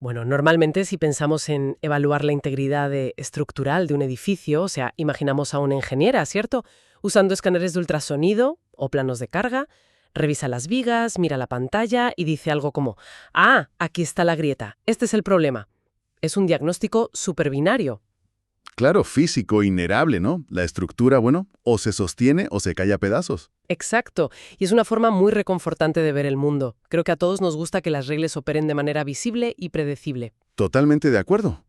Bueno, normalmente si pensamos en evaluar la integridad estructural de un edificio, o sea, imaginamos a una ingeniera, ¿cierto? Usando escáneres de ultrasonido o planos de carga, revisa las vigas, mira la pantalla y dice algo como, ah, aquí está la grieta, este es el problema. Es un diagnóstico superbinario. Claro, físico, innegable, ¿no? La estructura, bueno, o se sostiene o se cae a pedazos. Exacto, y es una forma muy reconfortante de ver el mundo. Creo que a todos nos gusta que las reglas operen de manera visible y predecible. Totalmente de acuerdo.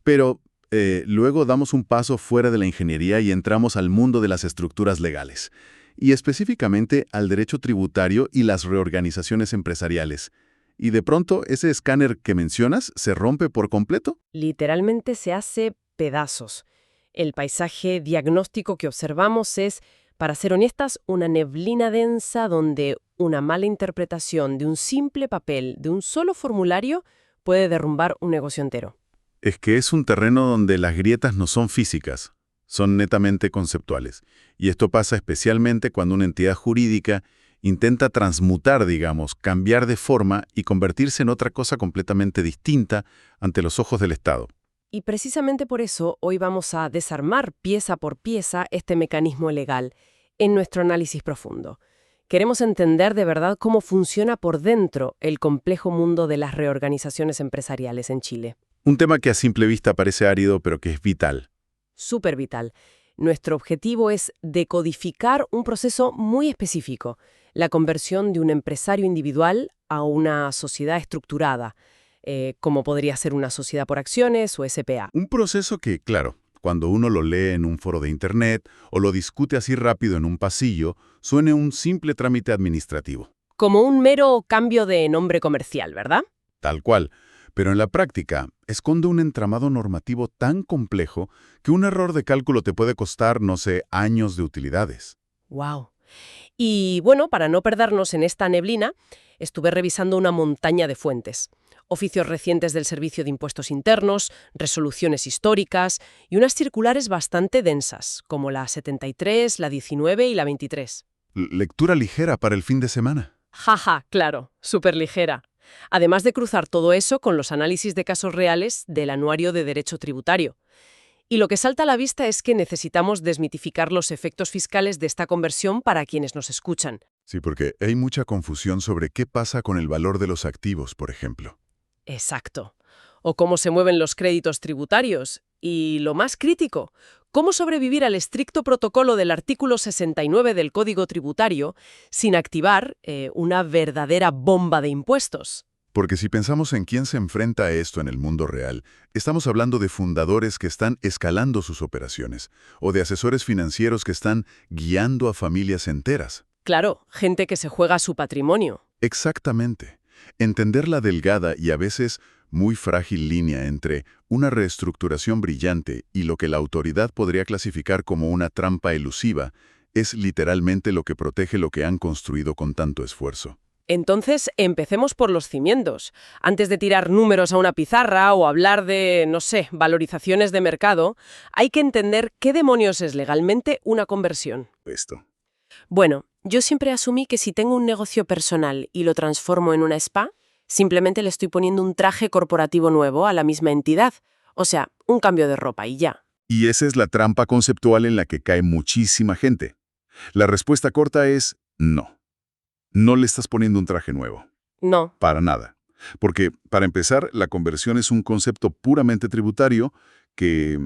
Pero luego damos un paso fuera de la ingeniería y entramos al mundo de las estructuras legales, y específicamente al derecho tributario y las reorganizaciones empresariales. Y de pronto ese escáner que mencionas se rompe por completo. Literalmente se hace pedazos. El paisaje diagnóstico que observamos es, para ser honestas, una neblina densa donde una mala interpretación de un simple papel, de un solo formulario, puede derrumbar un negocio entero. Es que es un terreno donde las grietas no son físicas, son netamente conceptuales. Y esto pasa especialmente cuando una entidad jurídica intenta transmutar, digamos, cambiar de forma y convertirse en otra cosa completamente distinta ante los ojos del Estado. Y precisamente por eso hoy vamos a desarmar pieza por pieza este mecanismo legal en nuestro análisis profundo. Queremos entender de verdad cómo funciona por dentro el complejo mundo de las reorganizaciones empresariales en Chile. Un tema que a simple vista parece árido, pero que es vital. Súper vital. Nuestro objetivo es decodificar un proceso muy específico, la conversión de un empresario individual a una sociedad estructurada, como podría ser una sociedad por acciones o SPA. Un proceso que, claro, cuando uno lo lee en un foro de Internet o lo discute así rápido en un pasillo, suene un simple trámite administrativo. Como un mero cambio de nombre comercial, ¿verdad? Tal cual. Pero en la práctica, esconde un entramado normativo tan complejo que un error de cálculo te puede costar, no sé, años de utilidades. Wow. Y bueno, para no perdernos en esta neblina, estuve revisando una montaña de fuentes. Oficios recientes del Servicio de Impuestos Internos, resoluciones históricas y unas circulares bastante densas, como la 73, la 19 y la 23. Lectura ligera para el fin de semana. Jaja, claro, súper ligera. Además de cruzar todo eso con los análisis de casos reales del Anuario de Derecho Tributario. Y lo que salta a la vista es que necesitamos desmitificar los efectos fiscales de esta conversión para quienes nos escuchan. Sí, porque hay mucha confusión sobre qué pasa con el valor de los activos, por ejemplo. Exacto. O cómo se mueven los créditos tributarios. Y lo más crítico, cómo sobrevivir al estricto protocolo del artículo 69 del Código Tributario sin activar una verdadera bomba de impuestos. Porque si pensamos en quién se enfrenta a esto en el mundo real, estamos hablando de fundadores que están escalando sus operaciones, o de asesores financieros que están guiando a familias enteras. Claro, gente que se juega su patrimonio. Exactamente. Entender la delgada y a veces muy frágil línea entre una reestructuración brillante y lo que la autoridad podría clasificar como una trampa elusiva es literalmente lo que protege lo que han construido con tanto esfuerzo. Entonces, empecemos por los cimientos. Antes de tirar números a una pizarra o hablar de, no sé, valorizaciones de mercado, hay que entender qué demonios es legalmente una conversión. Esto. Bueno, yo siempre asumí que si tengo un negocio personal y lo transformo en una spa, simplemente le estoy poniendo un traje corporativo nuevo a la misma entidad. O sea, un cambio de ropa y ya. Y esa es la trampa conceptual en la que cae muchísima gente. La respuesta corta es no. No le estás poniendo un traje nuevo. No. Para nada. Porque, para empezar, la conversión es un concepto puramente tributario que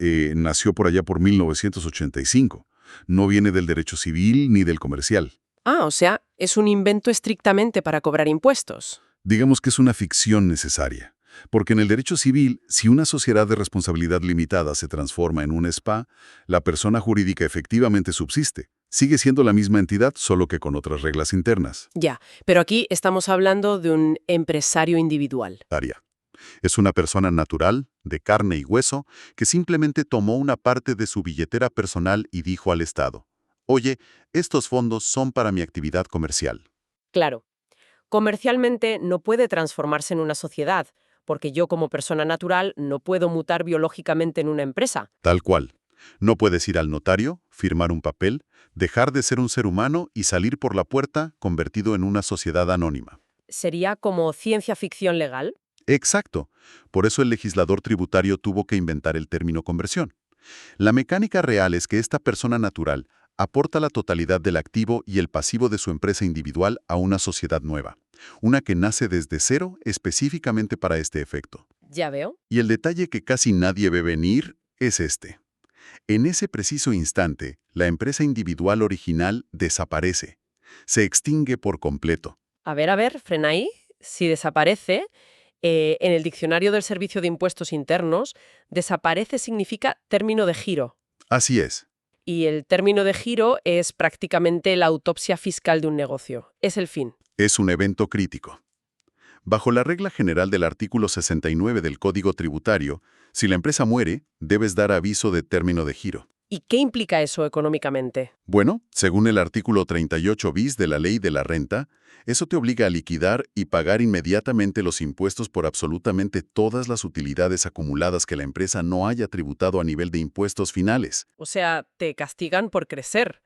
nació por allá por 1985. No viene del derecho civil ni del comercial. Ah, o sea, es un invento estrictamente para cobrar impuestos. Digamos que es una ficción necesaria. Porque en el derecho civil, si una sociedad de responsabilidad limitada se transforma en un SPA, la persona jurídica efectivamente subsiste. Sigue siendo la misma entidad, solo que con otras reglas internas. Ya, pero aquí estamos hablando de un empresario individual. Área. Es una persona natural, de carne y hueso, que simplemente tomó una parte de su billetera personal y dijo al Estado: «Oye, estos fondos son para mi actividad comercial». Claro, comercialmente no puede transformarse en una sociedad, porque yo como persona natural no puedo mutar biológicamente en una empresa. Tal cual. No puedes ir al notario, firmar un papel, dejar de ser un ser humano y salir por la puerta convertido en una sociedad anónima. ¿Sería como ciencia ficción legal? Exacto. Por eso el legislador tributario tuvo que inventar el término conversión. La mecánica real es que esta persona natural aporta la totalidad del activo y el pasivo de su empresa individual a una sociedad nueva, una que nace desde cero específicamente para este efecto. Ya veo. Y el detalle que casi nadie ve venir es este. En ese preciso instante, la empresa individual original desaparece, se extingue por completo. A ver, frena ahí. Si desaparece, en el diccionario del Servicio de Impuestos Internos, desaparece significa término de giro. Así es. Y el término de giro es prácticamente la autopsia fiscal de un negocio. Es el fin. Es un evento crítico. Bajo la regla general del artículo 69 del Código Tributario, si la empresa muere, debes dar aviso de término de giro. ¿Y qué implica eso económicamente? Bueno, según el artículo 38 bis de la Ley de la Renta, eso te obliga a liquidar y pagar inmediatamente los impuestos por absolutamente todas las utilidades acumuladas que la empresa no haya tributado a nivel de impuestos finales. O sea, te castigan por crecer.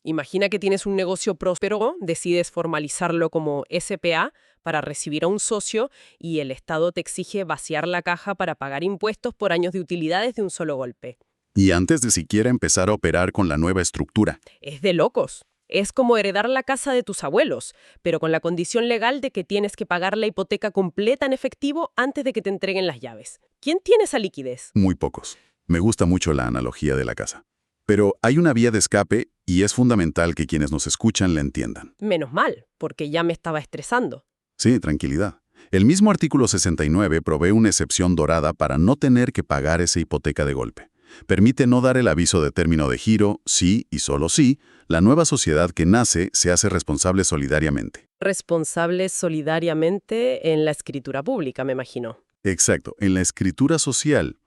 Imagina que tienes un negocio próspero, decides formalizarlo como SPA para recibir a un socio y el Estado te exige vaciar la caja para pagar impuestos por años de utilidades de un solo golpe. Y antes de siquiera empezar a operar con la nueva estructura. Es de locos. Es como heredar la casa de tus abuelos, pero con la condición legal de que tienes que pagar la hipoteca completa en efectivo antes de que te entreguen las llaves. ¿Quién tiene esa liquidez? Muy pocos. Me gusta mucho la analogía de la casa. Pero hay una vía de escape y es fundamental que quienes nos escuchan la entiendan. Menos mal, porque ya me estaba estresando. Sí, tranquilidad. El mismo artículo 69 provee una excepción dorada para no tener que pagar esa hipoteca de golpe. Permite no dar el aviso de término de giro si, y solo si, la nueva sociedad que nace se hace responsable solidariamente. Responsable solidariamente en la escritura pública, me imagino. Exacto, en la escritura social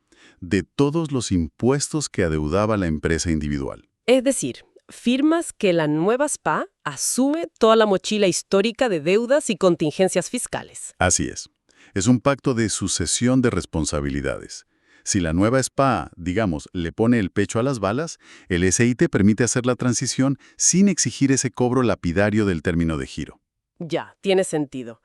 de todos los impuestos que adeudaba la empresa individual. Es decir, firmas que la nueva SPA asume toda la mochila histórica de deudas y contingencias fiscales. Así es. Es un pacto de sucesión de responsabilidades. Si la nueva SPA, digamos, le pone el pecho a las balas, el SIT permite hacer la transición sin exigir ese cobro lapidario del término de giro. Ya, tiene sentido.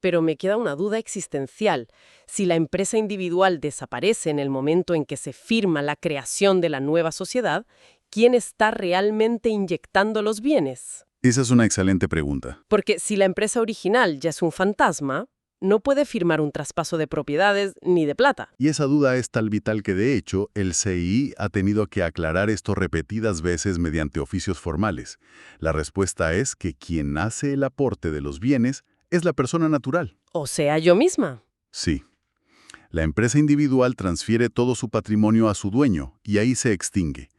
Pero me queda una duda existencial. Si la empresa individual desaparece en el momento en que se firma la creación de la nueva sociedad, ¿quién está realmente inyectando los bienes? Esa es una excelente pregunta. Porque si la empresa original ya es un fantasma, no puede firmar un traspaso de propiedades ni de plata. Y esa duda es tal vital que, de hecho, el CII ha tenido que aclarar esto repetidas veces mediante oficios formales. La respuesta es que quien hace el aporte de los bienes es la persona natural. O sea, yo misma. Sí. La empresa individual transfiere todo su patrimonio a su dueño y ahí se extingue.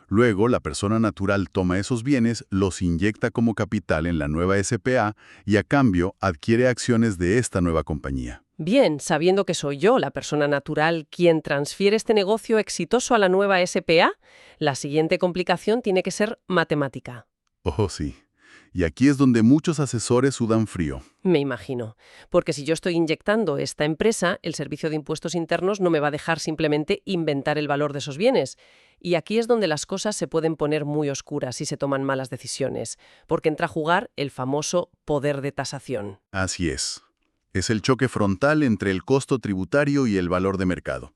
Luego, la persona natural toma esos bienes, los inyecta como capital en la nueva SPA y a cambio adquiere acciones de esta nueva compañía. Bien, sabiendo que soy yo, la persona natural, quien transfiere este negocio exitoso a la nueva SPA, la siguiente complicación tiene que ser matemática. Oh, sí. Y aquí es donde muchos asesores sudan frío. Me imagino. Porque si yo estoy inyectando esta empresa, el Servicio de Impuestos Internos no me va a dejar simplemente inventar el valor de esos bienes. Y aquí es donde las cosas se pueden poner muy oscuras si se toman malas decisiones, porque entra a jugar el famoso poder de tasación. Así es. Es el choque frontal entre el costo tributario y el valor de mercado.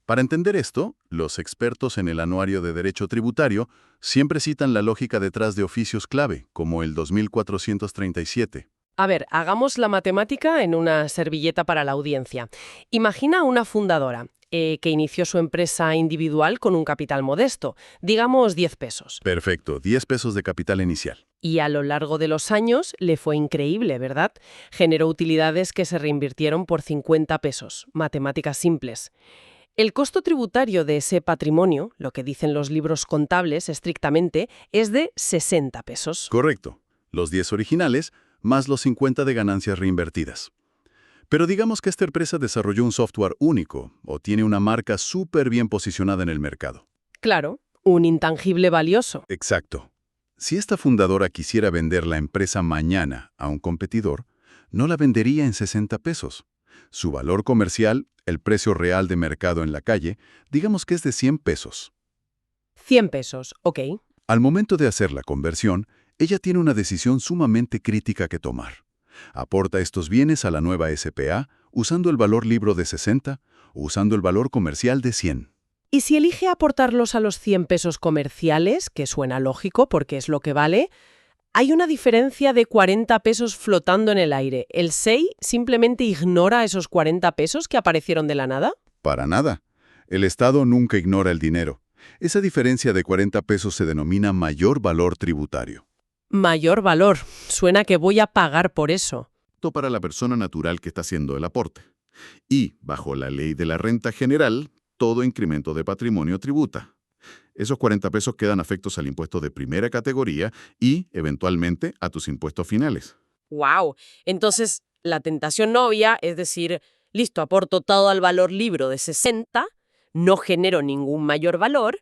Para entender esto, los expertos en el Anuario de Derecho Tributario siempre citan la lógica detrás de oficios clave, como el 2437. A ver, hagamos la matemática en una servilleta para la audiencia. Imagina una fundadora que inició su empresa individual con un capital modesto, digamos 10 pesos. Perfecto, 10 pesos de capital inicial. Y a lo largo de los años le fue increíble, ¿verdad? Generó utilidades que se reinvirtieron por 50 pesos, matemáticas simples. El costo tributario de ese patrimonio, lo que dicen los libros contables estrictamente, es de 60 pesos. Correcto. Los 10 originales más los 50 de ganancias reinvertidas. Pero digamos que esta empresa desarrolló un software único o tiene una marca súper bien posicionada en el mercado. Claro, un intangible valioso. Exacto. Si esta fundadora quisiera vender la empresa mañana a un competidor, no la vendería en 60 pesos. Su valor comercial, el precio real de mercado en la calle, digamos que es de 100 pesos. 100 pesos, ok. Al momento de hacer la conversión, ella tiene una decisión sumamente crítica que tomar. Aporta estos bienes a la nueva SPA usando el valor libro de 60 o usando el valor comercial de 100. Y si elige aportarlos a los 100 pesos comerciales, que suena lógico porque es lo que vale, hay una diferencia de 40 pesos flotando en el aire. ¿El SEI simplemente ignora esos 40 pesos que aparecieron de la nada? Para nada. El Estado nunca ignora el dinero. Esa diferencia de 40 pesos se denomina mayor valor tributario. Mayor valor. Suena que voy a pagar por eso. Esto para la persona natural que está haciendo el aporte. Y, bajo la ley de la renta general, todo incremento de patrimonio tributa. Esos 40 pesos quedan afectos al impuesto de primera categoría y, eventualmente, a tus impuestos finales. ¡Wow! Entonces, la tentación novia es decir, listo, aporto todo al valor libro de 60, no genero ningún mayor valor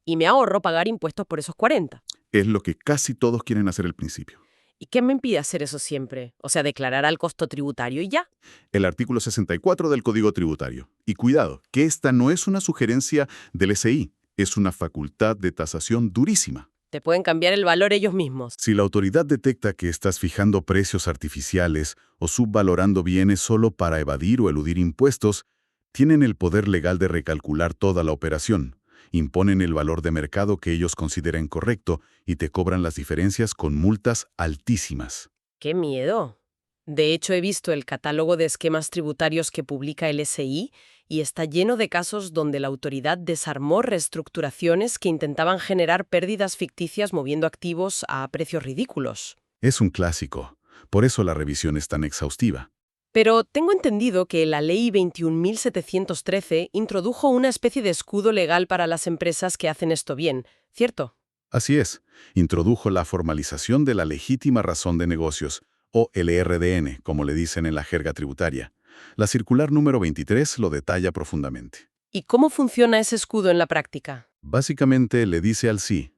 y me ahorro pagar impuestos por esos 40. Es lo que casi todos quieren hacer al principio. ¿Y qué me impide hacer eso siempre? O sea, declarar al costo tributario y ya. El artículo 64 del Código Tributario. Y cuidado, que esta no es una sugerencia del SI, es una facultad de tasación durísima. Te pueden cambiar el valor ellos mismos. Si la autoridad detecta que estás fijando precios artificiales o subvalorando bienes solo para evadir o eludir impuestos, tienen el poder legal de recalcular toda la operación. Imponen el valor de mercado que ellos consideren correcto y te cobran las diferencias con multas altísimas. ¡Qué miedo! De hecho, he visto el catálogo de esquemas tributarios que publica el SI y está lleno de casos donde la autoridad desarmó reestructuraciones que intentaban generar pérdidas ficticias moviendo activos a precios ridículos. Es un clásico. Por eso la revisión es tan exhaustiva. Pero tengo entendido que la Ley 21.713 introdujo una especie de escudo legal para las empresas que hacen esto bien, ¿cierto? Así es, introdujo la formalización de la legítima razón de negocios, o LRDN, como le dicen en la jerga tributaria. La circular número 23 lo detalla profundamente. ¿Y cómo funciona ese escudo en la práctica? Básicamente le dice al sí,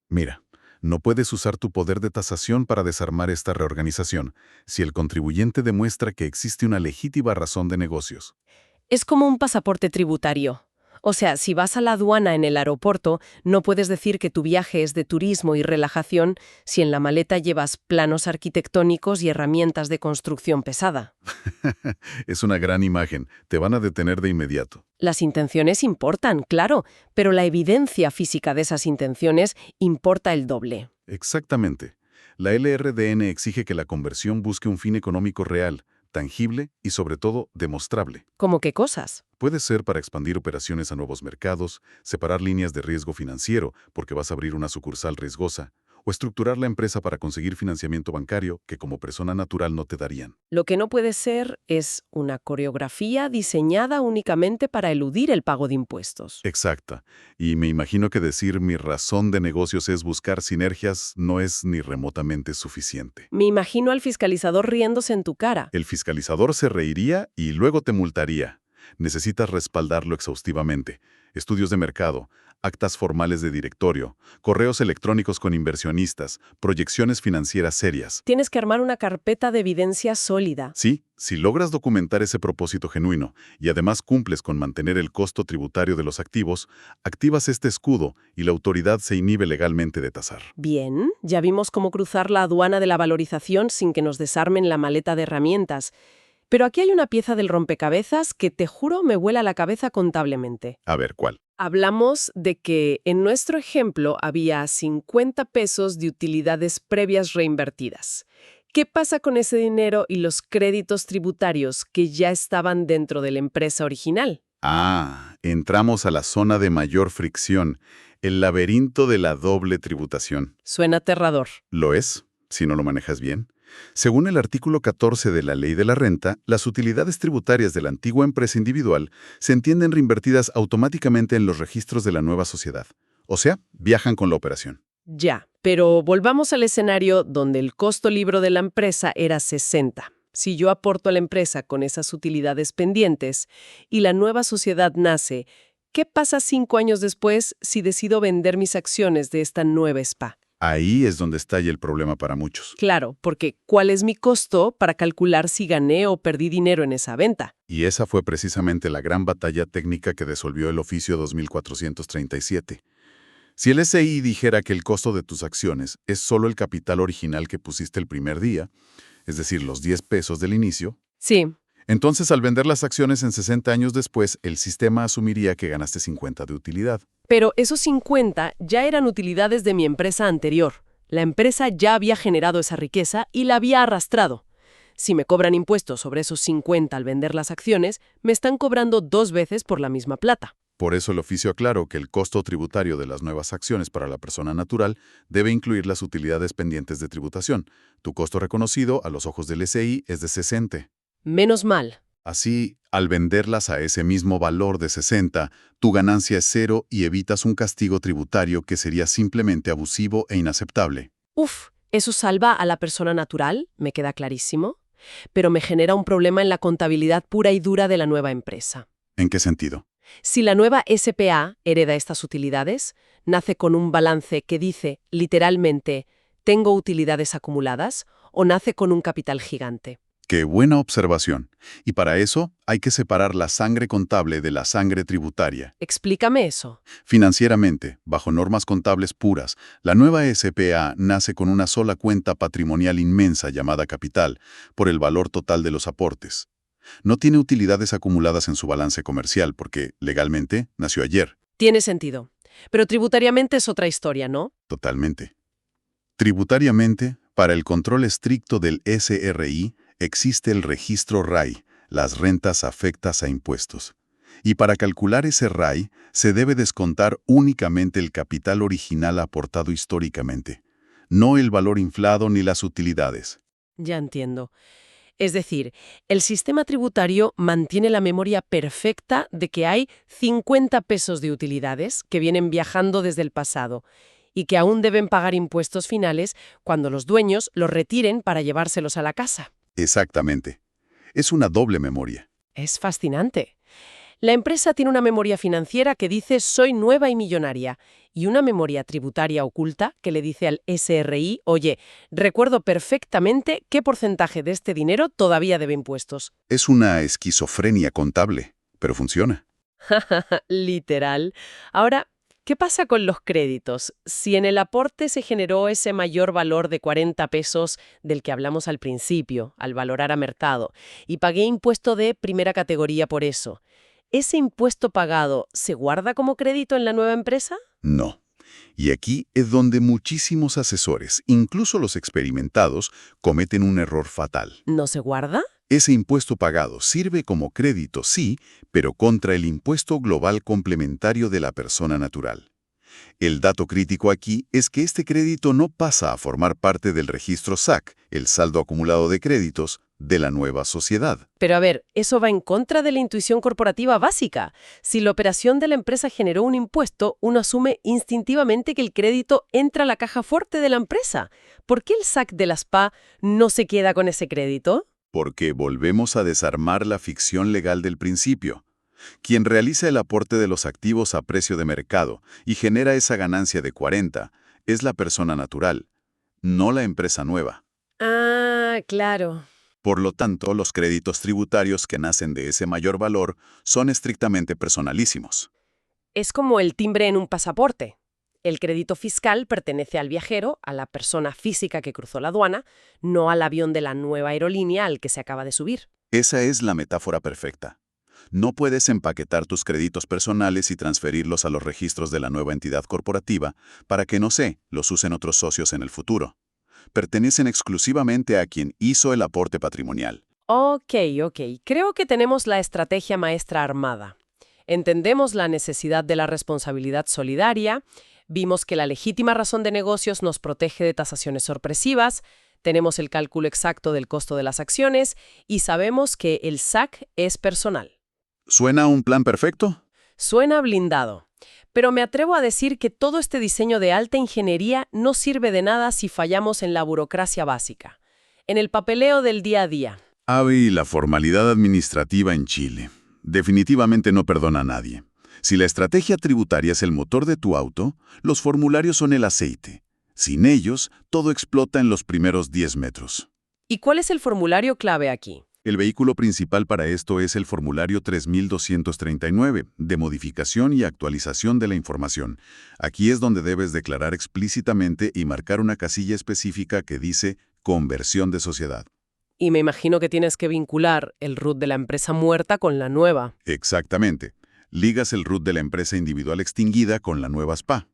mira, no puedes usar tu poder de tasación para desarmar esta reorganización si el contribuyente demuestra que existe una legítima razón de negocios. Es como un pasaporte tributario. O sea, si vas a la aduana en el aeropuerto, no puedes decir que tu viaje es de turismo y relajación si en la maleta llevas planos arquitectónicos y herramientas de construcción pesada. Es una gran imagen, te van a detener de inmediato. Las intenciones importan, claro, pero la evidencia física de esas intenciones importa el doble. Exactamente. La LRDN exige que la conversión busque un fin económico real, tangible y, sobre todo, demostrable. ¿Cómo qué cosas? Puede ser para expandir operaciones a nuevos mercados, separar líneas de riesgo financiero porque vas a abrir una sucursal riesgosa, o estructurar la empresa para conseguir financiamiento bancario que como persona natural no te darían. Lo que no puede ser es una coreografía diseñada únicamente para eludir el pago de impuestos. Exacta. Y me imagino que decir mi razón de negocios es buscar sinergias no es ni remotamente suficiente. Me imagino al fiscalizador riéndose en tu cara. El fiscalizador se reiría y luego te multaría. Necesitas respaldarlo exhaustivamente. Estudios de mercado, actas formales de directorio, correos electrónicos con inversionistas, proyecciones financieras serias. Tienes que armar una carpeta de evidencia sólida. Sí, si logras documentar ese propósito genuino y además cumples con mantener el costo tributario de los activos, activas este escudo y la autoridad se inhibe legalmente de tasar. Bien, ya vimos cómo cruzar la aduana de la valorización sin que nos desarmen la maleta de herramientas. Pero aquí hay una pieza del rompecabezas que te juro me vuela la cabeza contablemente. A ver, ¿cuál? Hablamos de que en nuestro ejemplo había 50 pesos de utilidades previas reinvertidas. ¿Qué pasa con ese dinero y los créditos tributarios que ya estaban dentro de la empresa original? Entramos a la zona de mayor fricción, el laberinto de la doble tributación. Suena aterrador. Lo es, si no lo manejas bien. Según el artículo 14 de la Ley de la Renta, las utilidades tributarias de la antigua empresa individual se entienden reinvertidas automáticamente en los registros de la nueva sociedad. O sea, viajan con la operación. Ya, pero volvamos al escenario donde el costo libro de la empresa era 60. Si yo aporto a la empresa con esas utilidades pendientes y la nueva sociedad nace, ¿qué pasa 5 años después si decido vender mis acciones de esta nueva SPA? Ahí es donde estalla el problema para muchos. Claro, porque ¿cuál es mi costo para calcular si gané o perdí dinero en esa venta? Y esa fue precisamente la gran batalla técnica que desolvió el oficio 2437. Si el SI dijera que el costo de tus acciones es solo el capital original que pusiste el primer día, es decir, los 10 pesos del inicio. Sí, Entonces, al vender las acciones en 60 años después, el sistema asumiría que ganaste 50 de utilidad. pero esos 50 ya eran utilidades de mi empresa anterior. La empresa ya había generado esa riqueza y la había arrastrado. Si me cobran impuestos sobre esos 50 al vender las acciones, me están cobrando 2 veces por la misma plata. Por eso el oficio aclaró que el costo tributario de las nuevas acciones para la persona natural debe incluir las utilidades pendientes de tributación. Tu costo reconocido a los ojos del SI es de 60. Menos mal. Así, al venderlas a ese mismo valor de 60, tu ganancia es cero y evitas un castigo tributario que sería simplemente abusivo e inaceptable. Uf, eso salva a la persona natural, me queda clarísimo, pero me genera un problema en la contabilidad pura y dura de la nueva empresa. ¿En qué sentido? Si la nueva SPA hereda estas utilidades, nace con un balance que dice, literalmente, «tengo utilidades acumuladas», o nace con un capital gigante. ¡Qué buena observación! Y para eso hay que separar la sangre contable de la sangre tributaria. Explícame eso. Financieramente, bajo normas contables puras, la nueva SPA nace con una sola cuenta patrimonial inmensa llamada capital, por el valor total de los aportes. No tiene utilidades acumuladas en su balance comercial porque, legalmente, nació ayer. Tiene sentido. Pero tributariamente es otra historia, ¿no? Totalmente. Tributariamente, para el control estricto del SRI, existe el registro RAI, las rentas afectas a impuestos. Y para calcular ese RAI, se debe descontar únicamente el capital original aportado históricamente, no el valor inflado ni las utilidades. Ya entiendo. Es decir, el sistema tributario mantiene la memoria perfecta de que hay 50 pesos de utilidades que vienen viajando desde el pasado y que aún deben pagar impuestos finales cuando los dueños los retiren para llevárselos a la casa. Exactamente. Es una doble memoria. Es fascinante. La empresa tiene una memoria financiera que dice «soy nueva y millonaria» y una memoria tributaria oculta que le dice al SRI «oye, recuerdo perfectamente qué porcentaje de este dinero todavía debe impuestos». Es una esquizofrenia contable, pero funciona. Literal. Ahora, ¿qué pasa con los créditos? Si en el aporte se generó ese mayor valor de 40 pesos del que hablamos al principio, al valorar a mercado, y pagué impuesto de primera categoría por eso, ¿ese impuesto pagado se guarda como crédito en la nueva empresa? No. Y aquí es donde muchísimos asesores, incluso los experimentados, cometen un error fatal. ¿No se guarda? Ese impuesto pagado sirve como crédito, sí, pero contra el impuesto global complementario de la persona natural. El dato crítico aquí es que este crédito no pasa a formar parte del registro SAC, el saldo acumulado de créditos, de la nueva sociedad. Pero a ver, eso va en contra de la intuición corporativa básica. Si la operación de la empresa generó un impuesto, uno asume instintivamente que el crédito entra a la caja fuerte de la empresa. ¿Por qué el SAC de la SPA no se queda con ese crédito? Porque volvemos a desarmar la ficción legal del principio. Quien realiza el aporte de los activos a precio de mercado y genera esa ganancia de 40 es la persona natural, no la empresa nueva. Ah, claro. Por lo tanto, los créditos tributarios que nacen de ese mayor valor son estrictamente personalísimos. Es como el timbre en un pasaporte. El crédito fiscal pertenece al viajero, a la persona física que cruzó la aduana, no al avión de la nueva aerolínea al que se acaba de subir. Esa es la metáfora perfecta. No puedes empaquetar tus créditos personales y transferirlos a los registros de la nueva entidad corporativa para que, no sé, los usen otros socios en el futuro. Pertenecen exclusivamente a quien hizo el aporte patrimonial. Ok. Creo que tenemos la estrategia maestra armada. Entendemos la necesidad de la responsabilidad solidaria, vimos que la legítima razón de negocios nos protege de tasaciones sorpresivas, tenemos el cálculo exacto del costo de las acciones y sabemos que el SAC es personal. ¿Suena un plan perfecto? Suena blindado. Pero me atrevo a decir que todo este diseño de alta ingeniería no sirve de nada si fallamos en la burocracia básica, en el papeleo del día a día. Y la formalidad administrativa en Chile. Definitivamente no perdona a nadie. Si la estrategia tributaria es el motor de tu auto, los formularios son el aceite. Sin ellos, todo explota en los primeros 10 metros. ¿Y cuál es el formulario clave aquí? El vehículo principal para esto es el formulario 3239, de modificación y actualización de la información. Aquí es donde debes declarar explícitamente y marcar una casilla específica que dice «conversión de sociedad». Y me imagino que tienes que vincular el root de la empresa muerta con la nueva. Exactamente. Ligas el root de la empresa individual extinguida con la nueva SPA.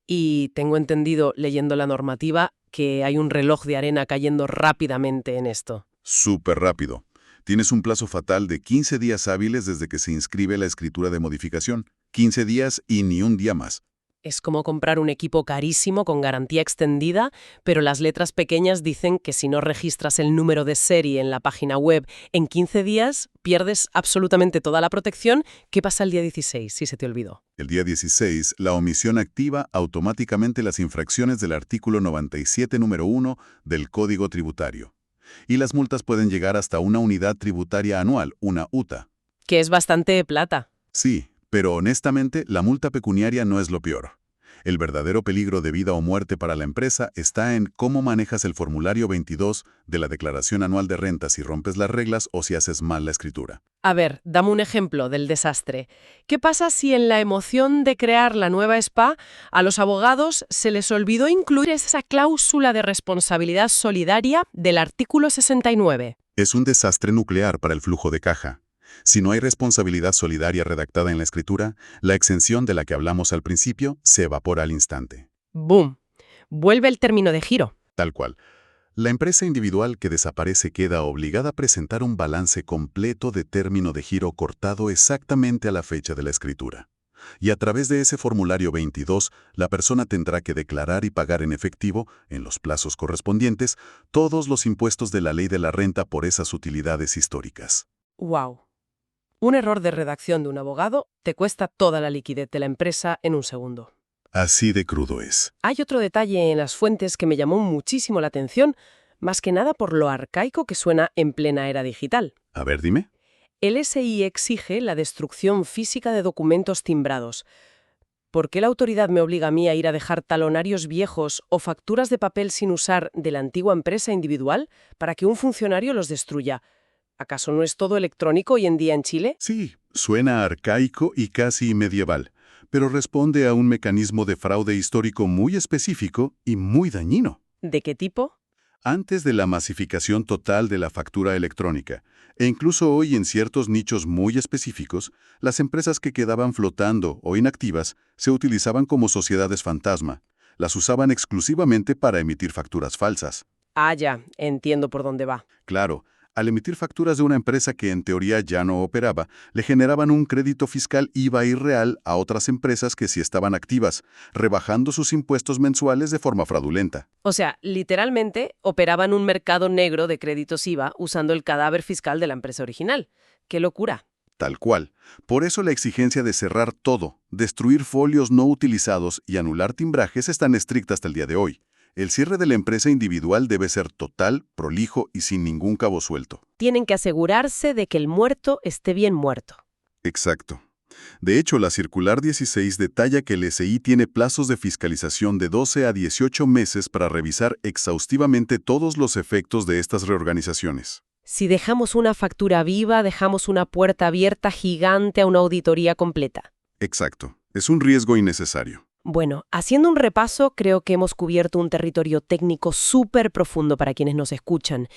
Y tengo entendido, leyendo la normativa, que hay un reloj de arena cayendo rápidamente en esto. Súper rápido. Tienes un plazo fatal de 15 días hábiles desde que se inscribe la escritura de modificación. 15 días y ni un día más. Es como comprar un equipo carísimo con garantía extendida, pero las letras pequeñas dicen que si no registras el número de serie en la página web en 15 días, pierdes absolutamente toda la protección. ¿Qué pasa el día 16 si se te olvidó? El día 16, la omisión activa automáticamente las infracciones del artículo 97, número 1 del Código Tributario. Y las multas pueden llegar hasta una unidad tributaria anual, una UTA. Que es bastante plata. Sí, pero honestamente, la multa pecuniaria no es lo peor. El verdadero peligro de vida o muerte para la empresa está en cómo manejas el formulario 22 de la Declaración Anual de Renta si rompes las reglas o si haces mal la escritura. A ver, dame un ejemplo del desastre. ¿Qué pasa si en la emoción de crear la nueva SPA a los abogados se les olvidó incluir esa cláusula de responsabilidad solidaria del artículo 69? Es un desastre nuclear para el flujo de caja. Si no hay responsabilidad solidaria redactada en la escritura, la exención de la que hablamos al principio se evapora al instante. ¡Boom! Vuelve el término de giro. Tal cual. La empresa individual que desaparece queda obligada a presentar un balance completo de término de giro cortado exactamente a la fecha de la escritura. Y a través de ese formulario 22, la persona tendrá que declarar y pagar en efectivo, en los plazos correspondientes, todos los impuestos de la ley de la renta por esas utilidades históricas. ¡Wow! Un error de redacción de un abogado te cuesta toda la liquidez de la empresa en un segundo. Así de crudo es. Hay otro detalle en las fuentes que me llamó muchísimo la atención, más que nada por lo arcaico que suena en plena era digital. A ver, dime. El SI exige la destrucción física de documentos timbrados. ¿Por qué la autoridad me obliga a mí a ir a dejar talonarios viejos o facturas de papel sin usar de la antigua empresa individual para que un funcionario los destruya? ¿Acaso no es todo electrónico hoy en día en Chile? Sí, suena arcaico y casi medieval, pero responde a un mecanismo de fraude histórico muy específico y muy dañino. ¿De qué tipo? Antes de la masificación total de la factura electrónica, e incluso hoy en ciertos nichos muy específicos, las empresas que quedaban flotando o inactivas se utilizaban como sociedades fantasma. Las usaban exclusivamente para emitir facturas falsas. Ah, ya, entiendo por dónde va. Claro, al emitir facturas de una empresa que en teoría ya no operaba, le generaban un crédito fiscal IVA irreal a otras empresas que sí estaban activas, rebajando sus impuestos mensuales de forma fraudulenta. O sea, literalmente operaban un mercado negro de créditos IVA usando el cadáver fiscal de la empresa original. ¡Qué locura! Tal cual. Por eso la exigencia de cerrar todo, destruir folios no utilizados y anular timbrajes es tan estricta hasta el día de hoy. El cierre de la empresa individual debe ser total, prolijo y sin ningún cabo suelto. Tienen que asegurarse de que el muerto esté bien muerto. Exacto. De hecho, la circular 16 detalla que el SI tiene plazos de fiscalización de 12 a 18 meses para revisar exhaustivamente todos los efectos de estas reorganizaciones. Si dejamos una factura viva, dejamos una puerta abierta gigante a una auditoría completa. Exacto. Es un riesgo innecesario. Bueno, haciendo un repaso, creo que hemos cubierto un territorio técnico súper profundo para quienes nos escuchan.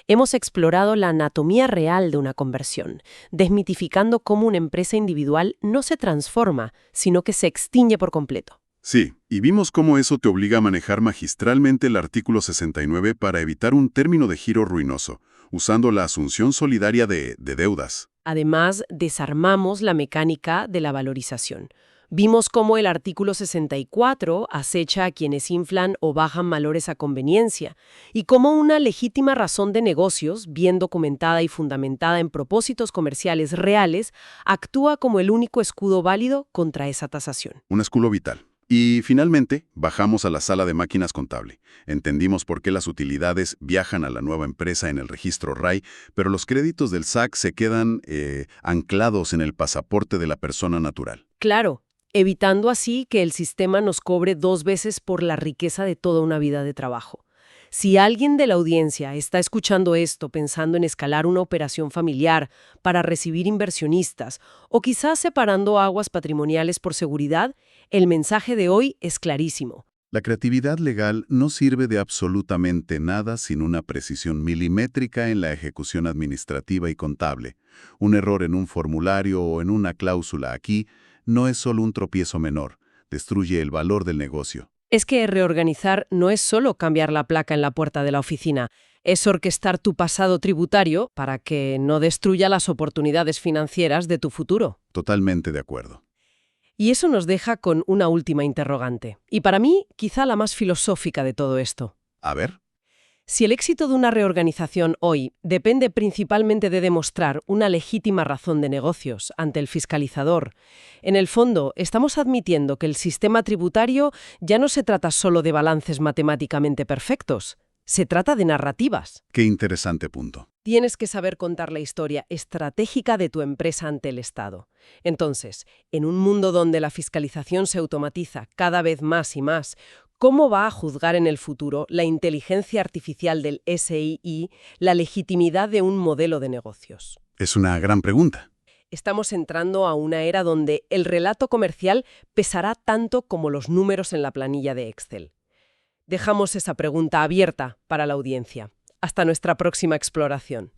Hemos explorado la anatomía real de una conversión, desmitificando cómo una empresa individual no se transforma, sino que se extingue por completo. Sí, y vimos cómo eso te obliga a manejar magistralmente el artículo 69 para evitar un término de giro ruinoso, usando la asunción solidaria de deudas. Además, desarmamos la mecánica de la valorización. Vimos cómo el artículo 64 acecha a quienes inflan o bajan valores a conveniencia y cómo una legítima razón de negocios, bien documentada y fundamentada en propósitos comerciales reales, actúa como el único escudo válido contra esa tasación. Un escudo vital. Y finalmente, bajamos a la sala de máquinas contable. Entendimos por qué las utilidades viajan a la nueva empresa en el registro RAI, pero los créditos del SAC se quedan anclados en el pasaporte de la persona natural. Claro, evitando así que el sistema nos cobre 2 veces por la riqueza de toda una vida de trabajo. Si alguien de la audiencia está escuchando esto pensando en escalar una operación familiar para recibir inversionistas o quizás separando aguas patrimoniales por seguridad, el mensaje de hoy es clarísimo. La creatividad legal no sirve de absolutamente nada sin una precisión milimétrica en la ejecución administrativa y contable. Un error en un formulario o en una cláusula aquí no es solo un tropiezo menor, destruye el valor del negocio. Es que reorganizar no es solo cambiar la placa en la puerta de la oficina, es orquestar tu pasado tributario para que no destruya las oportunidades financieras de tu futuro. Totalmente de acuerdo. Y eso nos deja con una última interrogante, y para mí quizá la más filosófica de todo esto. A ver. Si el éxito de una reorganización hoy depende principalmente de demostrar una legítima razón de negocios ante el fiscalizador, en el fondo estamos admitiendo que el sistema tributario ya no se trata solo de balances matemáticamente perfectos, se trata de narrativas. Qué interesante punto. Tienes que saber contar la historia estratégica de tu empresa ante el Estado. Entonces, en un mundo donde la fiscalización se automatiza cada vez más y más, ¿cómo va a juzgar en el futuro la inteligencia artificial del SII la legitimidad de un modelo de negocios? Es una gran pregunta. Estamos entrando a una era donde el relato comercial pesará tanto como los números en la planilla de Excel. Dejamos esa pregunta abierta para la audiencia. Hasta nuestra próxima exploración.